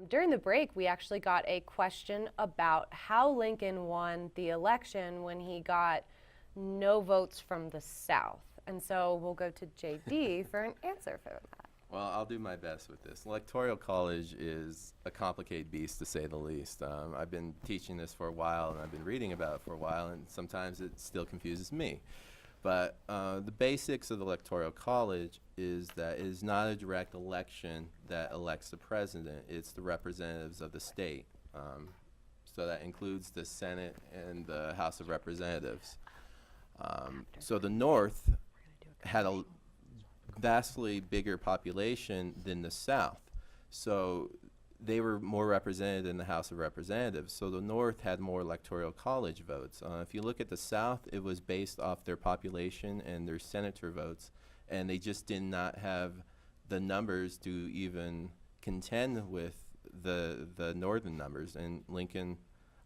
During the break, we actually got a question about how Lincoln won the election when he got no votes from the South. And so we'll go to JD for an answer for that. Well, I'll do my best with this. Electoral College is a complicated beast, to say the least. I've been teaching this for a while, and I've been reading about it for a while, and sometimes it still confuses me. But the basics of the Electoral College is that it is not a direct election that elects the president. It's the representatives of the state. So that includes the Senate and the House of Representatives. So the North had a vastly bigger population than the South. So they were more represented in the House of Representatives. So the North had more Electoral College votes. If you look at the South, it was based off their population and their senator votes, and they just did not have the numbers to even contend with the northern numbers. And Lincoln,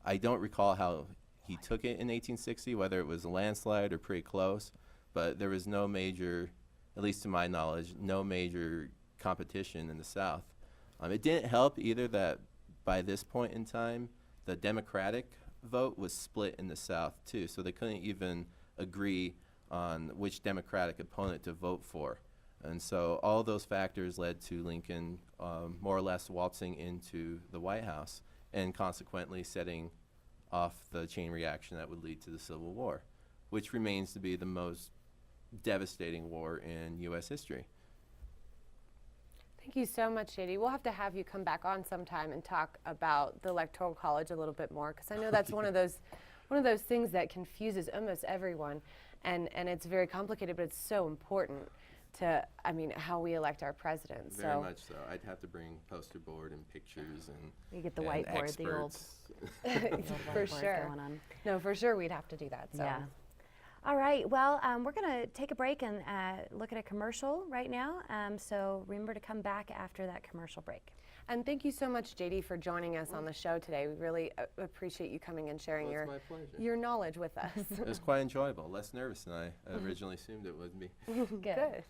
I don't recall how he took it in 1860, whether it was a landslide or pretty close, but there was no major, at least to my knowledge, no major competition in the South. It didn't help either that by this point in time, the Democratic vote was split in the South too, so they couldn't even agree on which Democratic opponent to vote for. And so all those factors led to Lincoln more or less waltzing into the White House and consequently setting off the chain reaction that would lead to the Civil War, which remains to be the most devastating war in U.S. history. Thank you so much, JD. We'll have to have you come back on sometime and talk about the Electoral College a little bit more, because I know that's one of those things that confuses almost everyone, and it's very complicated, but it's so important to, I mean, how we elect our president. Very much so. I'd have to bring poster board and pictures and you get the and whiteboard, experts. For sure. Going on. No, for sure we'd have to do that. So. Yeah. All right, well, we're going to take a break and look at a commercial right now. So remember to come back after that commercial break. And thank you so much, JD, for joining us on the show today. We really appreciate you coming and sharing your knowledge with us. It was quite enjoyable. Less nervous than I originally assumed it would be. Good.